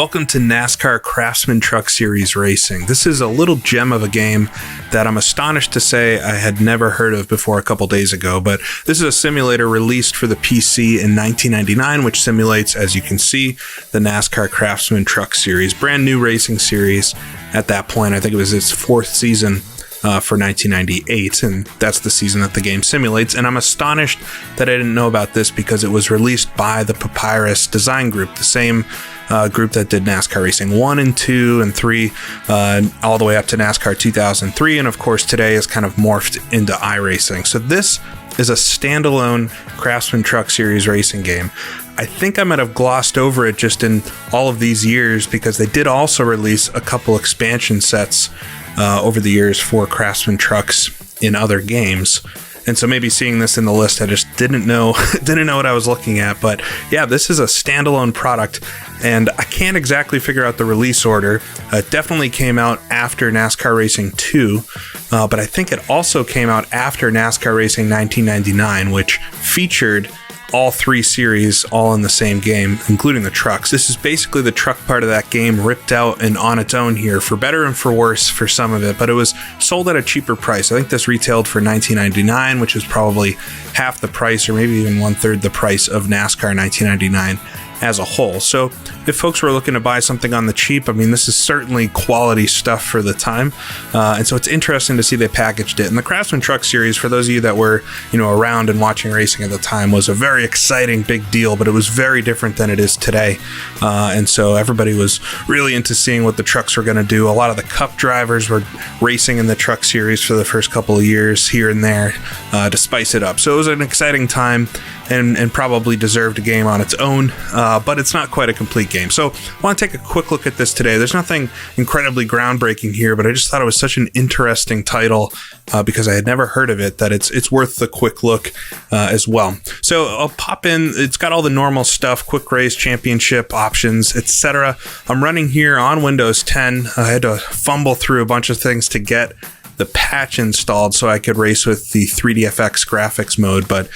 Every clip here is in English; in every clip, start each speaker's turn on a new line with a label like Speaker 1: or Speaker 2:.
Speaker 1: Welcome to NASCAR Craftsman Truck Series Racing. This is a little gem of a game that I'm astonished to say I had never heard of before a couple days ago, but this is a simulator released for the PC in 1999, which simulates, as you can see, the NASCAR Craftsman Truck Series. Brand new racing series at that point. I think it was its fourth season for 1998, and that's the season that the game simulates. And I'm astonished that I didn't know about this because it was released by the Papyrus design group, the same group that did NASCAR Racing 1 and 2 and 3, all the way up to NASCAR 2003, and of course today is kind of morphed into iRacing. So this is a standalone Craftsman Truck Series racing game. I think I might have glossed over it just in all of these years because they did also release a couple expansion sets over the years for Craftsman trucks in other games. And so maybe seeing this in the list, I just didn't know what I was looking at. But yeah, this is a standalone product, and I can't exactly figure out the release order. It definitely came out after NASCAR Racing 2, but I think it also came out after NASCAR Racing 1999, which featured all three series all in the same game, including the trucks. This is basically the truck part of that game ripped out and on its own here, for better and for worse for some of it, but it was sold at a cheaper price. I think this retailed for $19.99, which is probably half the price or maybe even one-third the price of NASCAR 1999 as a whole. So if folks were looking to buy something on the cheap, I mean, this is certainly quality stuff for the time. And so it's interesting to see they packaged it. And the Craftsman Truck Series, for those of you that were, around and watching racing at the time, was a very exciting big deal, but it was very different than it is today. And so everybody was really into seeing what the trucks were going to do. A lot of the Cup drivers were racing in the Truck Series for the first couple of years here and there to spice it up. So it was an exciting time and probably deserved a game on its own, but it's not quite a complete game. So I want to take a quick look at this today. There's nothing incredibly groundbreaking here, but I just thought it was such an interesting title because I had never heard of it that it's worth the quick look as well. So I'll pop in. It's got all the normal stuff, quick race, championship options, etc. I'm running here on Windows 10. I had to fumble through a bunch of things to get the patch installed so I could race with the 3DFX graphics mode, but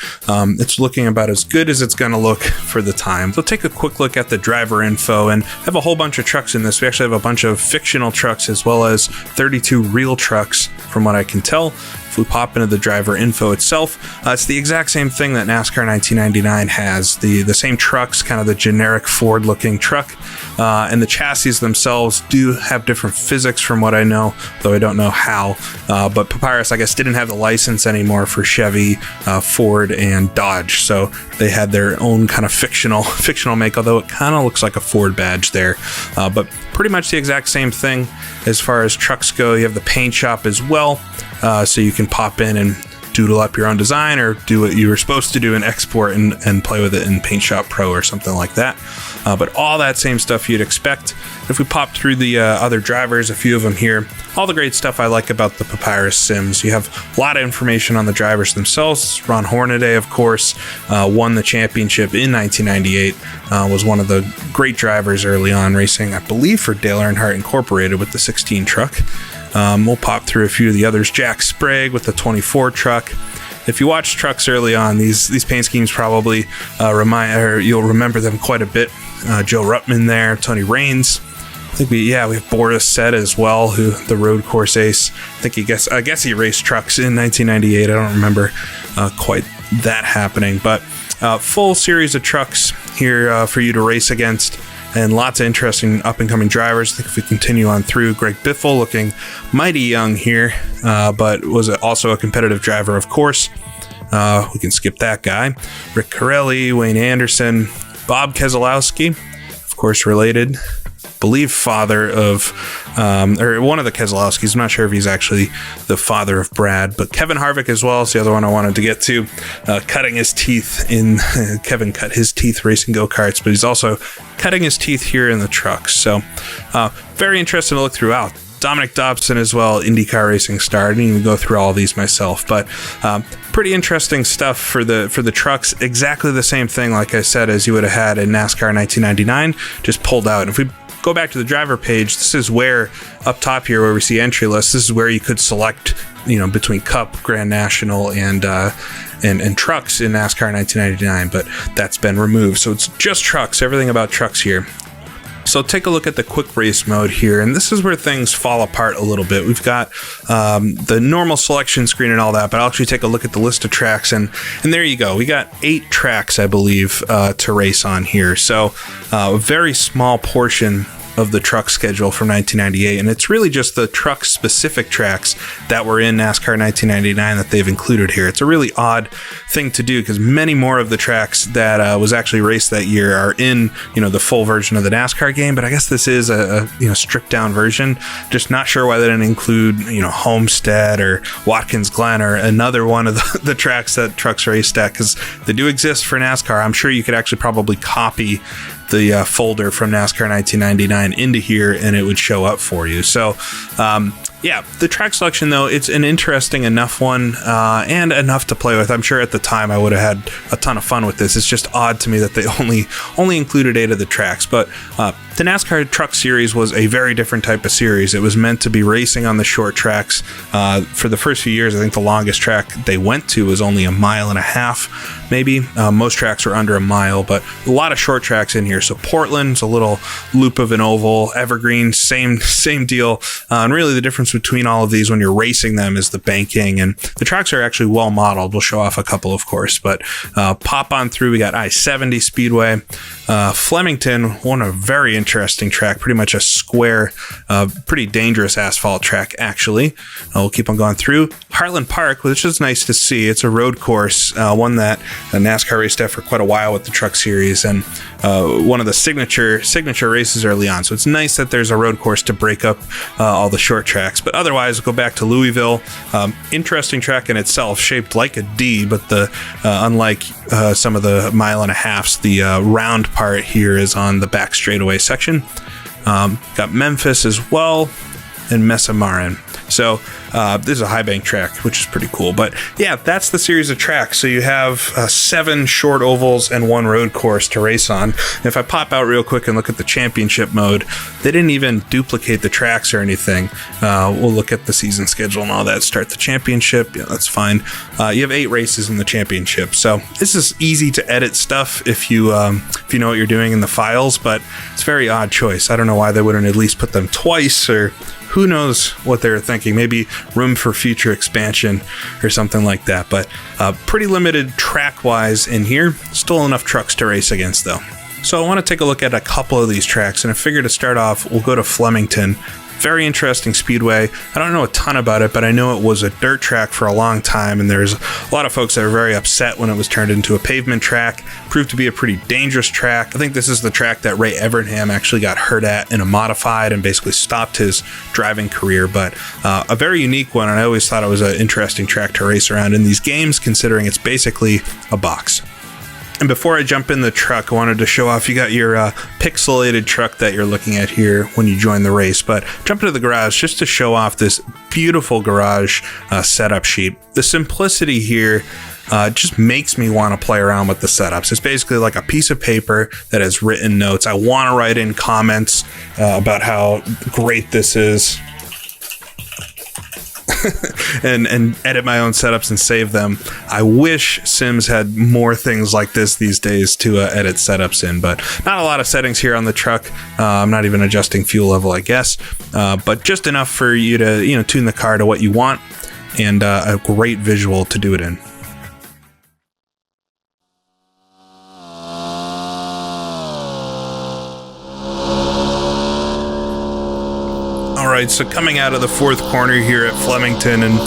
Speaker 1: it's looking about as good as it's going to look for the time. So take a quick look at the driver info, and I have a whole bunch of trucks in this. We actually have a bunch of fictional trucks as well as 32 real trucks from what I can tell. If we pop into the driver info itself, it's the exact same thing that NASCAR 1999 has. The same trucks, kind of the generic Ford looking truck, and the chassis themselves do have different physics from what I know, though I don't know how. But Papyrus, I guess, didn't have the license anymore for Chevy, Ford, and Dodge, so they had their own kind of fictional make, although it kind of looks like a Ford badge there. But pretty much the exact same thing as far as trucks go. You have the paint shop as well, so you can pop in and doodle up your own design or do what you were supposed to do and export and play with it in Paint Shop Pro or something like that. But all that same stuff you'd expect. If we pop through the other drivers, a few of them here, all the great stuff I like about the Papyrus Sims. You have a lot of information on the drivers themselves. Ron Hornaday, of course, won the championship in 1998, was one of the great drivers early on racing, I believe, for Dale Earnhardt Incorporated with the 16 truck. We'll pop through a few of the others. Jack Sprague with the 24 truck. If you watch trucks early on, these paint schemes probably you'll remember them quite a bit. Joe Ruttman there, Tony Raines. I think we have Boris Said as well, who the road course ace. I guess he raced trucks in 1998. I don't remember quite that happening, but full series of trucks here for you to race against. And lots of interesting up-and-coming drivers. I think if we continue on through, Greg Biffle looking mighty young here, but was also a competitive driver, of course. We can skip that guy. Rick Corelli, Wayne Anderson, Bob Keselowski, of course related, believe father of, or one of the Keselowskis. I'm not sure if he's actually the father of Brad, but Kevin Harvick as well is the other one I wanted to get to. Cutting his teeth in, Kevin cut his teeth racing go-karts, but he's also cutting his teeth here in the trucks. So very interesting to look throughout. Dominic Dobson as well, IndyCar racing star. I didn't even go through all these myself, but pretty interesting stuff for the trucks. Exactly the same thing, like I said, as you would have had in NASCAR 1999, just pulled out. And if we go back to the driver page, this is where, up top here where we see entry lists, this is where you could select, between Cup, Grand National, and trucks in NASCAR 1999, but that's been removed. So it's just trucks, everything about trucks here. So take a look at the quick race mode here, and this is where things fall apart a little bit. We've got the normal selection screen and all that, but I'll actually take a look at the list of tracks, and there you go. We got 8 tracks, I believe, to race on here. So a very small portion of the truck schedule from 1998, and it's really just the truck specific tracks that were in NASCAR 1999 that they've included here. It's a really odd thing to do because many more of the tracks that was actually raced that year are in the full version of the NASCAR game, but I guess this is a stripped down version. Just not sure why they didn't include Homestead or Watkins Glen or another one of the tracks that trucks raced at, because they do exist for NASCAR. I'm sure you could actually probably copy the folder from NASCAR 1999 into here and it would show up for you. So yeah, the track selection, though, it's an interesting enough one and enough to play with. I'm sure at the time I would have had a ton of fun with this. It's just odd to me that they only included 8 of the tracks. But the NASCAR Truck Series was a very different type of series. It was meant to be racing on the short tracks. For the first few years, I think the longest track they went to was only 1.5 miles, maybe. Most tracks were under 1 mile, but a lot of short tracks in here. So Portland's a little loop of an oval. Evergreen, same deal. And really the difference between all of these when you're racing them is the banking, and the tracks are actually well modeled. We'll show off a couple, of course, but pop on through. We got I-70 Speedway. Flemington, one a very interesting track, pretty much a square, pretty dangerous asphalt track, actually. We'll keep on going through. Heartland Park, which is nice to see. It's a road course, one that NASCAR raced at for quite a while with the Truck Series, and one of the signature races early on. So it's nice that there's a road course to break up all the short tracks. But otherwise, we'll go back to Louisville. Interesting track in itself, shaped like a D, but unlike some of the 1.5 miles, the round part here is on the back straightaway section. Got Memphis as well, and Mesa Marin. So this is a high bank track, which is pretty cool. But yeah, that's the series of tracks. So you have 7 short ovals and 1 road course to race on. And if I pop out real quick and look at the championship mode, they didn't even duplicate the tracks or anything. We'll look at the season schedule and all that. Start the championship. Yeah, that's fine. You have 8 races in the championship. So this is easy to edit stuff if you know what you're doing in the files, but it's a very odd choice. I don't know why they wouldn't at least put them twice, or who knows what they were thinking. Maybe room for future expansion or something like that. But pretty limited track-wise in here. Still enough trucks to race against, though. So I want to take a look at a couple of these tracks. And I figure to start off, we'll go to Flemington. Very interesting speedway. I don't know a ton about it, but I know it was a dirt track for a long time, and there's a lot of folks that are very upset when it was turned into a pavement track. Proved to be a pretty dangerous track. I think this is the track that Ray Evernham actually got hurt at in a modified and basically stopped his driving career, but a very unique one, and I always thought it was an interesting track to race around in these games, considering it's basically a box. And before I jump in the truck, I wanted to show off, you got your pixelated truck that you're looking at here when you join the race, but jump into the garage just to show off this beautiful garage setup sheet. The simplicity here just makes me want to play around with the setups. It's basically like a piece of paper that has written notes. I want to write in comments about how great this is. and edit my own setups and save them. I wish Sims had more things like this these days to edit setups in, but not a lot of settings here on the truck. I'm not even adjusting fuel level, I guess, but just enough for you to tune the car to what you want, and a great visual to do it in. So coming out of the 4th corner here at Flemington, and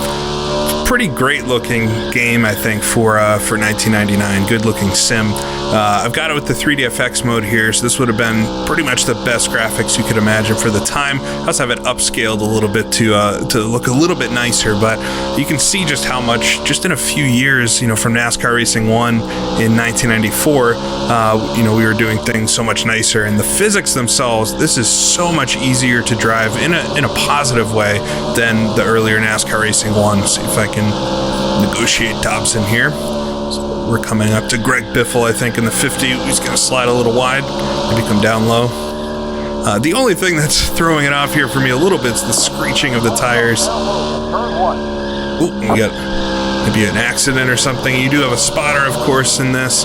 Speaker 1: pretty great looking game, I think, for 1999. Good looking sim. I've got it with the 3DFX mode here, so this would have been pretty much the best graphics you could imagine for the time. I also have it upscaled a little bit to look a little bit nicer, but you can see just how much, just in a few years, from NASCAR Racing 1 in 1994, we were doing things so much nicer. And the physics themselves, this is so much easier to drive in a positive way than the earlier NASCAR Racing 1. Let's see if I can negotiate Dobson here. So we're coming up to Greg Biffle, I think, in the 50. He's going to slide a little wide, maybe come down low. The only thing that's throwing it off here for me a little bit is the screeching of the tires. Ooh, we got maybe an accident or something. You do have a spotter, of course, in this.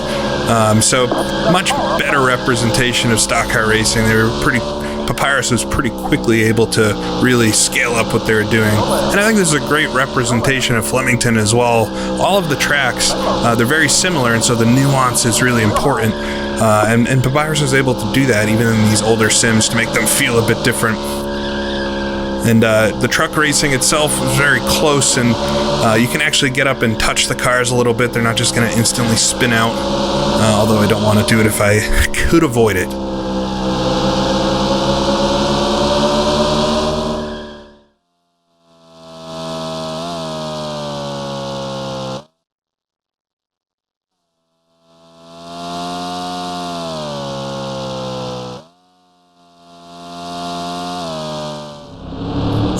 Speaker 1: So much better representation of stock car racing. Papyrus was pretty quickly able to really scale up what they were doing. And I think this is a great representation of Flemington as well. All of the tracks, they're very similar, and so the nuance is really important. And Papyrus was able to do that even in these older sims to make them feel a bit different. And the truck racing itself was very close, and you can actually get up and touch the cars a little bit. They're not just going to instantly spin out, although I don't want to do it if I could avoid it.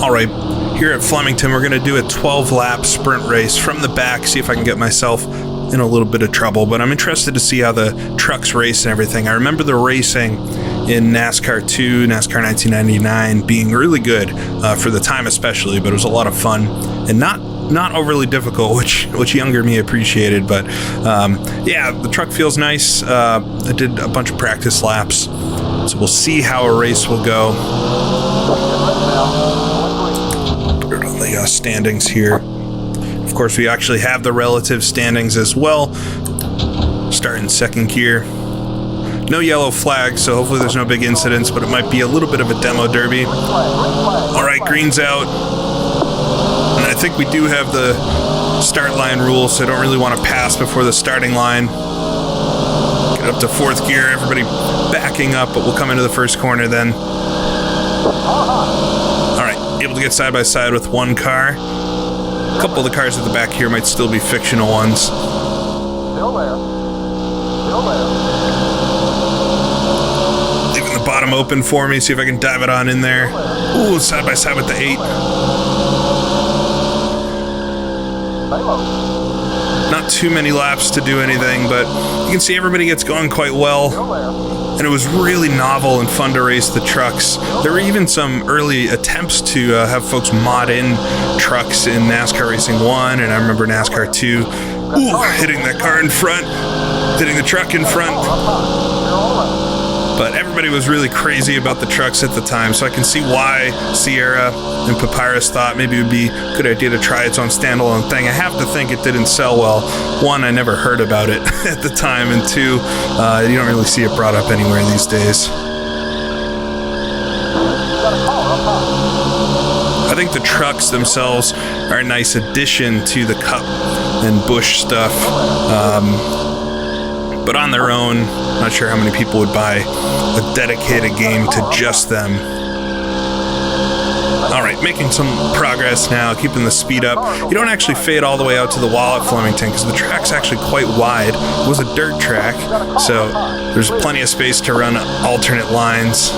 Speaker 1: All right, here at Flemington, we're going to do a 12-lap sprint race from the back, see if I can get myself in a little bit of trouble, but I'm interested to see how the trucks race and everything. I remember the racing in NASCAR 2, NASCAR 1999 being really good for the time especially, but it was a lot of fun and not overly difficult, which younger me appreciated. But yeah, the truck feels nice. I did a bunch of practice laps, so we'll see how a race will go. Put it on the standings here. Of course, we actually have the relative standings as well. Start in second gear. No yellow flags, so hopefully there's no big incidents, but it might be a little bit of a demo derby. All right, green's out. And I think we do have the start line rule, so I don't really want to pass before the starting line. Get up to fourth gear, everybody backing up, but we'll come into the first corner then. All right, able to get side by side with one car. A couple of the cars at the back here might still be fictional ones.
Speaker 2: Still there.
Speaker 1: Leaving the bottom open for me, see if I can dive it on in there. Ooh, side by side with the 8. Not too many laps to do anything, but you can see everybody gets going quite well. And it was really novel and fun to race the trucks. There were even some early attempts to have folks mod in trucks in NASCAR Racing 1, and I remember NASCAR 2. Ooh, hitting that car in front, hitting the truck in front. But everybody was really crazy about the trucks at the time, so I can see why Sierra and Papyrus thought maybe it would be a good idea to try its own standalone thing. I have to think it didn't sell well. One, I never heard about it at the time, and two, you don't really see it brought up anywhere these days. I think the trucks themselves are a nice addition to the Cup and Busch stuff. But on their own, not sure how many people would buy a dedicated game to just them. All right, making some progress now, keeping the speed up. You don't actually fade all the way out to the wall at Flemington because the track's actually quite wide. It was a dirt track, so there's plenty of space to run alternate lines.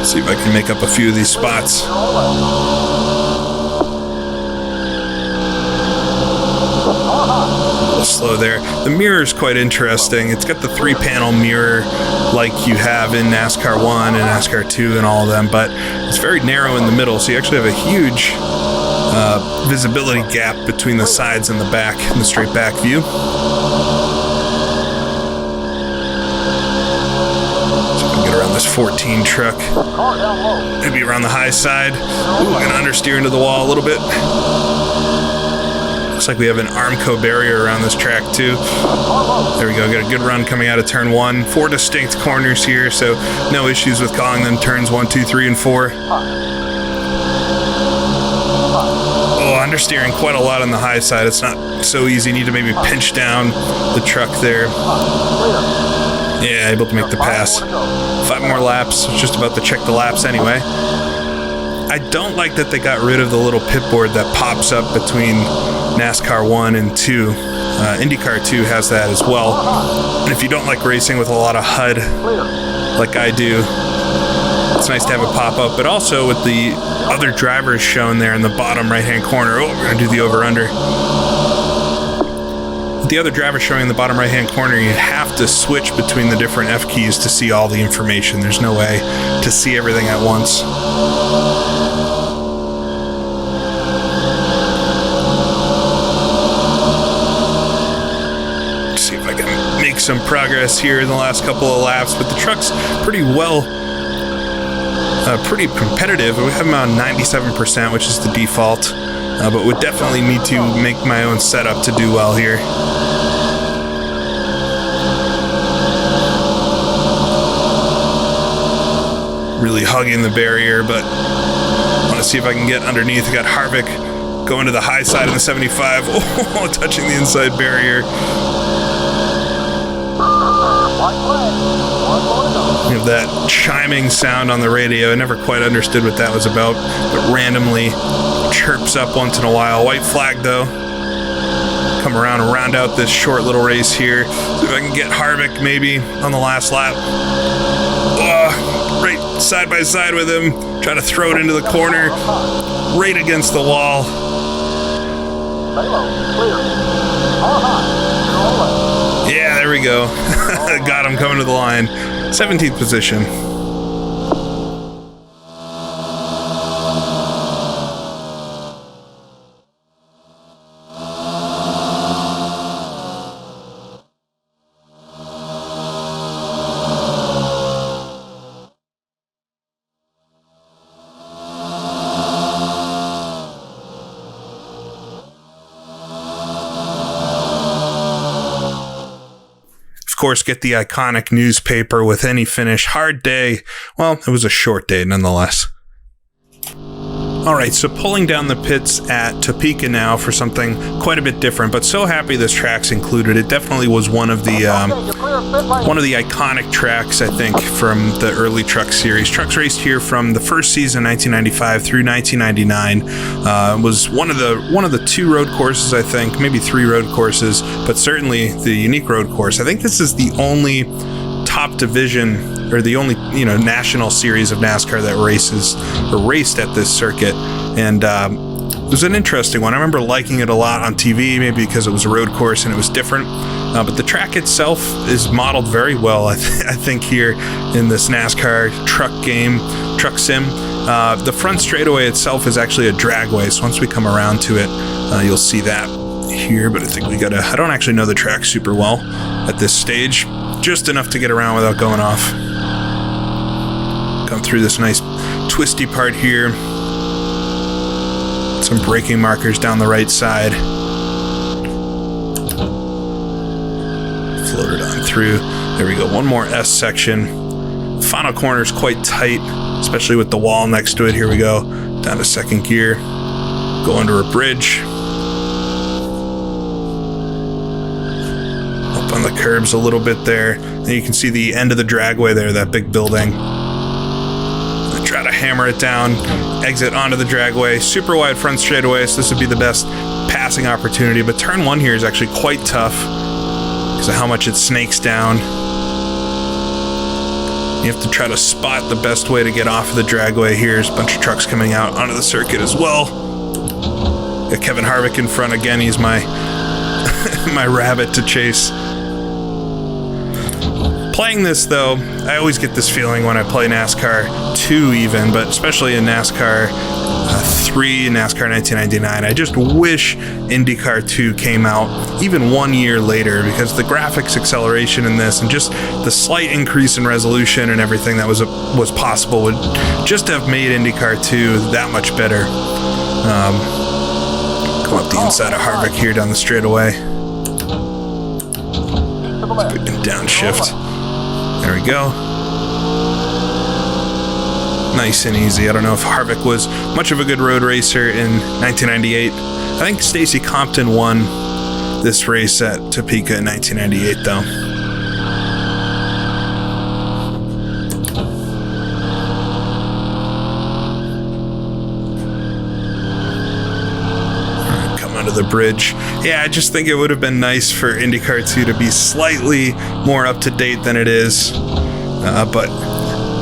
Speaker 1: See if I can make up a few of these spots. Slow there. The mirror is quite interesting. It's got the 3-panel mirror like you have in NASCAR 1 and NASCAR 2 and all of them, but it's very narrow in the middle, so you actually have a huge visibility gap between the sides and the back in the straight back view. So we can get around this 14 truck. Maybe around the high side. Ooh, we're going to understeer into the wall a little bit. Looks like we have an Armco barrier around this track too. There we go, got a good run coming out of turn 1. 4 distinct corners here, so no issues with calling them turns 1, 2, 3, and 4. Oh, understeering quite a lot on the high side. It's not so easy. You need to maybe pinch down the truck there. Yeah, able to make the pass. 5 more laps. Just about to check the laps anyway. I don't like that they got rid of the little pit board that pops up between NASCAR 1 and 2. IndyCar 2 has that as well. And if you don't like racing with a lot of HUD, like I do, it's nice to have it pop up. But also with the other drivers shown there in the bottom right-hand corner. Oh, we're going to do the over-under. With the other driver showing in the bottom right-hand corner, you have to switch between the different F keys to see all the information. There's no way to see everything at once. some progress here in the last couple of laps, but the truck's pretty competitive. We have them on 97%, which is the default, but would definitely need to make my own setup to do well here. Really hugging the barrier, but I want to see if I can get underneath. I got Harvick going to the high side of the 75. Oh, touching the inside barrier. You have that chiming sound on the radio. I never quite understood what that was about, but randomly chirps up once in a while. White flag, though. Come around and round out this short little race here. See if I can get Harvick maybe on the last lap. Right side by side with him. Try to throw it into the corner. Right against the wall. Yeah, there we go. Got him coming to the line. 17th position. Of course, get the iconic newspaper with any finish. Hard day. Well, it was a short day nonetheless. All right, so pulling down the pits at Topeka now for something quite a bit different, but so happy this track's included. It definitely was one of the iconic tracks, I think, from the early truck series. Trucks raced here from the first season, 1995 through 1999. Was one of the 2 road courses, I think, maybe 3 road courses, but certainly the unique road course. I think this is the only top division or the only national series of NASCAR that raced at this circuit, and it was an interesting one. I remember liking it a lot on TV, maybe because it was a road course and it was different, but the track itself is modeled very well, I think, here in this NASCAR truck sim. The front straightaway itself is actually a dragway, so once we come around to it, you'll see that here, but I think I don't actually know the track super well at this stage, just enough to get around without going off. Come through this nice twisty part here. Some braking markers down the right side. Floated on through. There we go, one more S section. Final corner is quite tight, especially with the wall next to it. Here we go, down to second gear. Go under a bridge. Up on the curbs a little bit there. And you can see the end of the dragway there, that big building. Try to hammer it down, exit onto the dragway. Super wide front straightaway, so this would be the best passing opportunity. But turn 1 here is actually quite tough because of how much it snakes down. You have to try to spot the best way to get off of the dragway here. There's a bunch of trucks coming out onto the circuit as well. Got Kevin Harvick in front again. He's my my rabbit to chase. Playing this, though, I always get this feeling when I play NASCAR 2 even, but especially in NASCAR 3 and NASCAR 1999. I just wish IndyCar 2 came out even 1 year later, because the graphics acceleration in this and just the slight increase in resolution and everything that was possible would just have made IndyCar 2 that much better. Come up the inside of Harvick here down the straightaway. Good downshift. There we go. Nice and easy. I don't know if Harvick was much of a good road racer in 1998. I think Stacey Compton won this race at Topeka in 1998, though. The bridge. Yeah, I just think it would have been nice for IndyCar 2 to be slightly more up to date than it is, but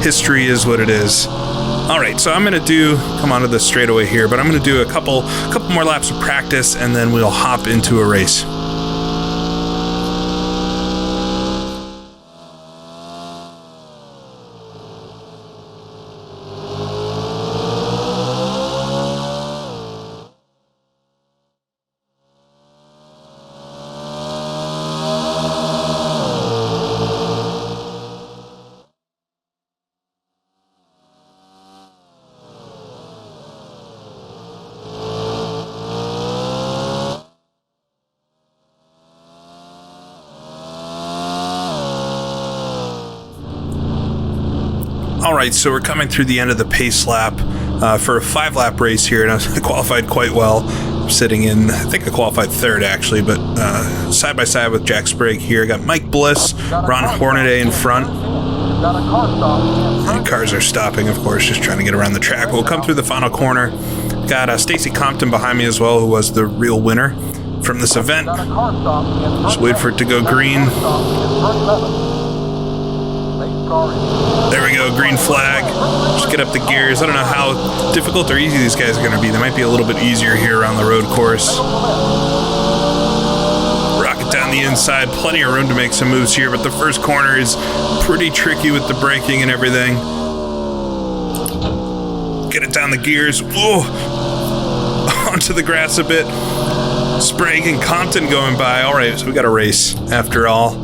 Speaker 1: history is what it is. All right, so I'm going to come onto the straightaway here, but I'm going to do a couple more laps of practice, and then we'll hop into a race. right, so we're coming through the end of the pace lap for a 5-lap race here, and I qualified quite well. I'm sitting in, I think I qualified third actually, but side by side with Jack Sprague here. I got Mike Bliss, Ron Hornaday in front. And cars are stopping, of course, just trying to get around the track. We'll come through the final corner. Got Stacy Compton behind me as well, who was the real winner from this event. Just wait for it to go green. There we go, green flag. Just get up the gears. I don't know how difficult or easy these guys are going to be. They might be a little bit easier here around the road course. Rocket down the inside. Plenty of room to make some moves here, but the first corner is pretty tricky with the braking and everything. Get it down the gears. Whoa! Onto the grass a bit. Sprague and Compton going by. All right, so we got a race after all.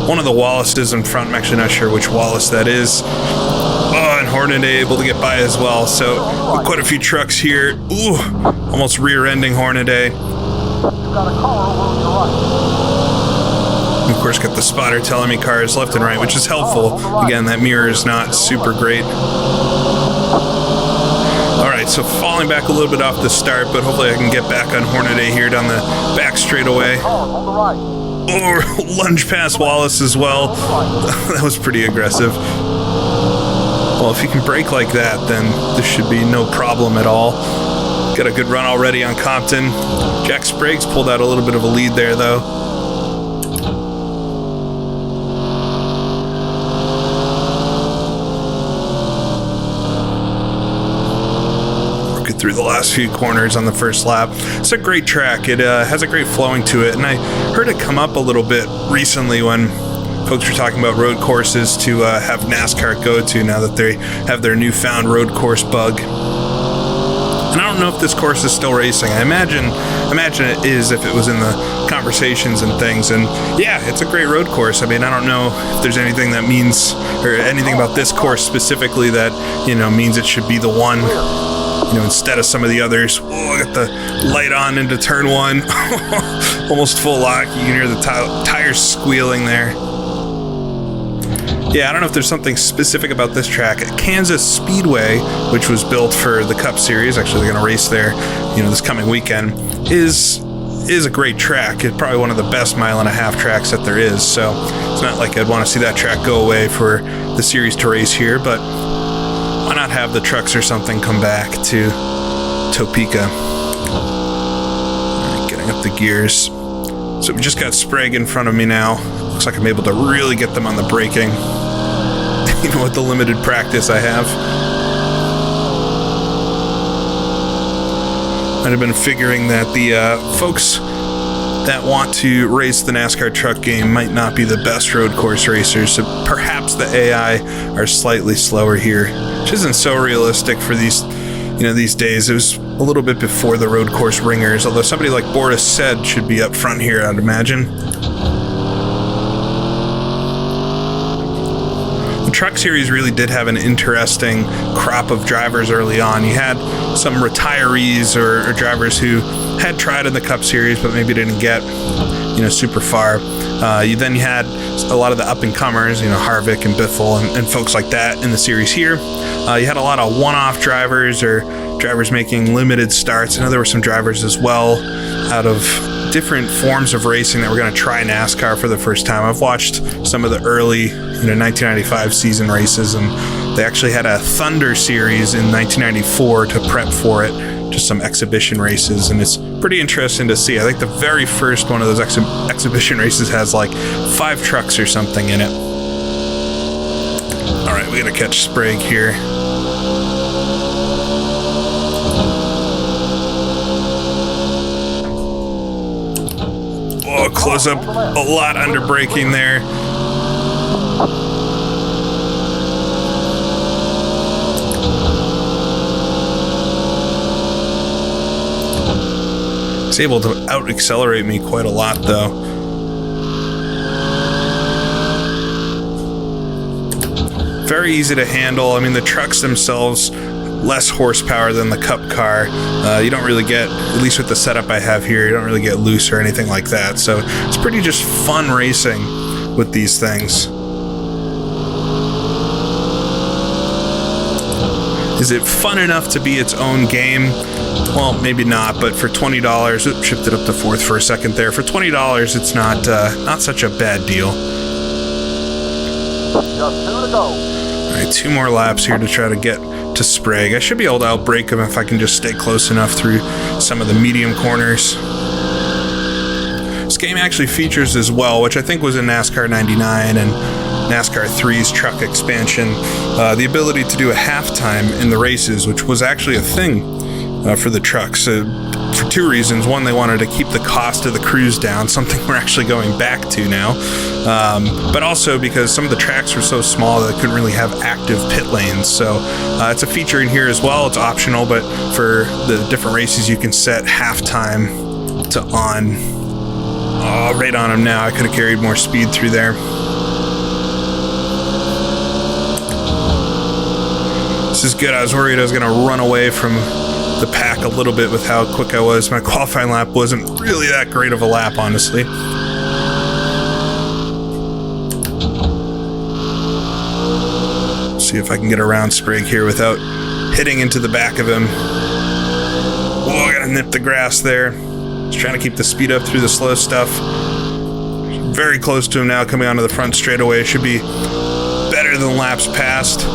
Speaker 1: One of the Wallaces in front. I'm actually not sure which Wallace that is. Oh, and Hornaday able to get by as well. So quite a few trucks here. Ooh, almost rear-ending Hornaday. Of course, got the spotter telling me cars left and right, which is helpful. Again, that mirror is not super great. All right, so falling back a little bit off the start, but hopefully I can get back on Hornaday here down the back straightaway. Or lunge past Wallace as well. That was pretty aggressive. Well, if you can brake like that, then this should be no problem at all. Got a good run already on Compton. Jack Sprague's pulled out a little bit of a lead there, though. Through the last few corners on the first lap. It's a great track. It has a great flowing to it, and I heard it come up a little bit recently when folks were talking about road courses to have NASCAR go to now that they have their newfound road course bug. And I don't know if this course is still racing. I imagine it is if it was in the conversations and things. And yeah, it's a great road course. I mean, I don't know if there's anything that means, or anything about this course specifically that, means it should be the one, instead of some of the others. Whoa, I got the light on into turn one. Almost full lock. You can hear the tires squealing there. Yeah, I don't know if there's something specific about this track. Kansas Speedway, which was built for the Cup Series, actually they're going to race there, this coming weekend, is a great track. It's probably one of the best 1.5-mile tracks that there is. So it's not like I'd want to see that track go away for the series to race here, but why not have the trucks or something come back to Topeka? All right, getting up the gears. So we just got Sprague in front of me now. Looks like I'm able to really get them on the braking, even with the limited practice I have. I'd have been figuring that the folks that want to race the NASCAR truck game might not be the best road course racers, so perhaps the AI are slightly slower here, which isn't so realistic for these days. It was a little bit before the road course ringers, although somebody like Boris said should be up front here, I'd imagine. The Truck Series really did have an interesting crop of drivers early on. You had some retirees or drivers who had tried in the Cup Series but maybe didn't get super far. You had a lot of the up-and-comers, Harvick and Biffle and folks like that in the series here. You had a lot of one-off drivers or drivers making limited starts. I know there were some drivers as well out of different forms of racing that were going to try NASCAR for the first time. I've watched some of the early 1995 season races, and they actually had a Thunder series in 1994 to prep for it, just some exhibition races, and it's pretty interesting to see. I think the very first one of those exhibition races has like 5 trucks or something in it. All right, we got to catch Sprague here. Oh, close up a lot under braking there. He's able to out-accelerate me quite a lot, though. Very easy to handle. I mean, the trucks themselves, less horsepower than the Cup car. You don't really get, at least with the setup I have here, you don't really get loose or anything like that. So it's pretty just fun racing with these things. Is it fun enough to be its own game? Well, maybe not, but for $20, it shifted up to fourth for a second there. For $20, it's not such a bad deal.
Speaker 2: Just 2 to go.
Speaker 1: All right, 2 more laps here to try to get to Sprague. I should be able to outbrake him if I can just stay close enough through some of the medium corners. This game actually features as well, which I think was in NASCAR 99 and NASCAR 3's truck expansion, the ability to do a halftime in the races, which was actually a thing for the trucks. For 2 reasons. One, they wanted to keep the cost of the crews down, something we're actually going back to now. But also because some of the tracks were so small that they couldn't really have active pit lanes. So it's a feature in here as well. It's optional, but for the different races, you can set halftime to on. Oh, right on him now. I could have carried more speed through there. This is good. I was worried I was going to run away from the pack a little bit with how quick I was. My qualifying lap wasn't really that great of a lap, honestly. See if I can get around Sprague here without hitting into the back of him. Oh, I gotta nip the grass there. Just trying to keep the speed up through the slow stuff. Very close to him now, coming onto the front straightaway. Should be better than laps past.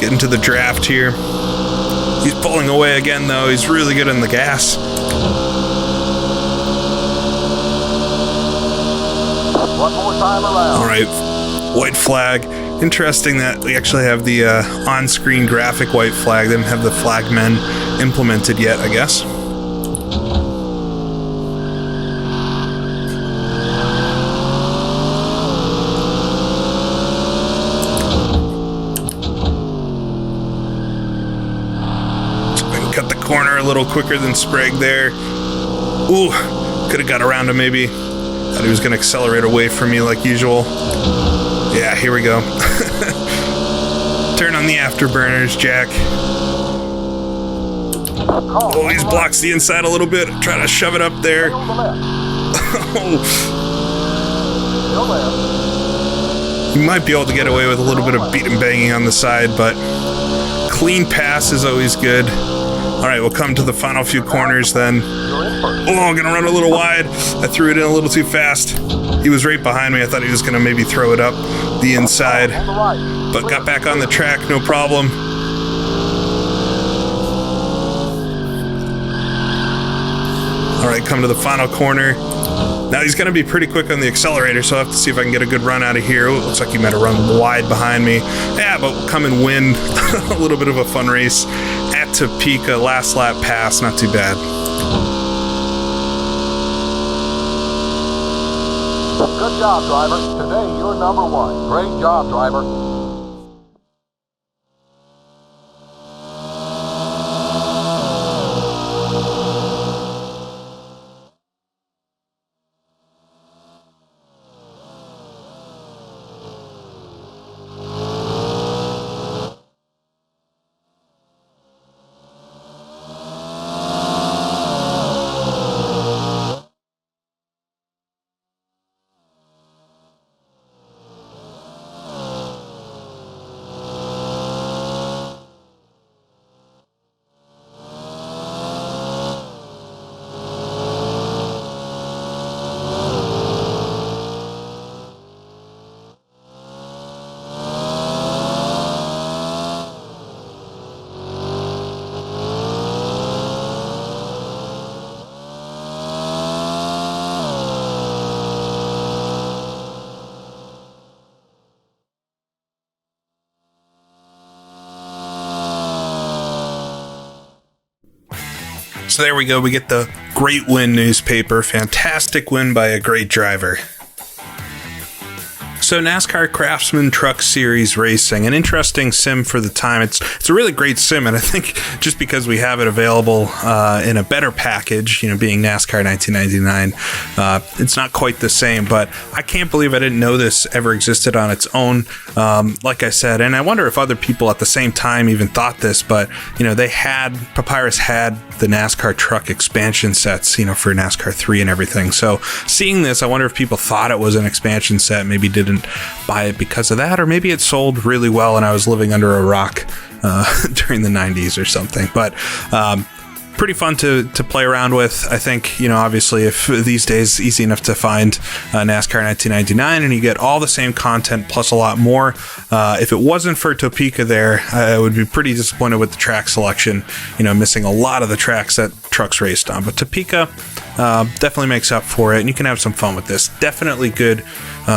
Speaker 1: Getting to the draft here. He's pulling away again, though. He's really good on the gas.
Speaker 2: One more time around.
Speaker 1: All right, white flag. Interesting that we actually have the on-screen graphic white flag. They didn't have the flagmen implemented yet, I guess. Corner a little quicker than Sprague there. Ooh, could have got around him maybe. Thought he was going to accelerate away from me like usual. Yeah, here we go. Turn on the afterburners, Jack. Oh, he blocks the inside a little bit. Try to shove it up there. Oh. You might be able to get away with a little bit of beat and banging on the side, but clean pass is always good. All right, we'll come to the final few corners then. Oh, I'm going to run a little wide. I threw it in a little too fast. He was right behind me. I thought he was going to maybe throw it up the inside, but got back on the track, no problem. All right, come to the final corner. Now he's going to be pretty quick on the accelerator, so I'll have to see if I can get a good run out of here. Ooh, looks like he might have run wide behind me. Yeah, but we'll come and win a little bit of a fun race at Topeka. Last lap pass, not too bad.
Speaker 2: Good job, driver. Today, you're number 1. Great job, driver.
Speaker 1: So there we go. We get the Great Win newspaper. Fantastic win by a great driver. So NASCAR Craftsman Truck Series Racing, an interesting sim for the time. It's a really great sim, and I think just because we have it available in a better package, being NASCAR 1999, it's not quite the same, but I can't believe I didn't know this ever existed on its own, like I said, and I wonder if other people at the same time even thought this, but, Papyrus had the NASCAR truck expansion sets, for NASCAR 3 and everything, so seeing this, I wonder if people thought it was an expansion set, maybe didn't didn't buy it because of that, or maybe it sold really well and I was living under a rock during the 90s or something. But pretty fun to play around with. I think, obviously, if these days easy enough to find NASCAR 1999 and you get all the same content plus a lot more. If it wasn't for Topeka there, I would be pretty disappointed with the track selection, missing a lot of the tracks that trucks raced on. But Topeka definitely makes up for it, and you can have some fun with this. Definitely good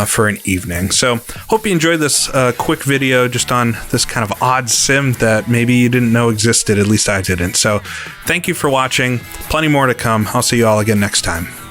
Speaker 1: for an evening. So hope you enjoyed this quick video just on this kind of odd sim that maybe you didn't know existed. At least I didn't. So thank you for watching. Plenty more to come. I'll see you all again next time.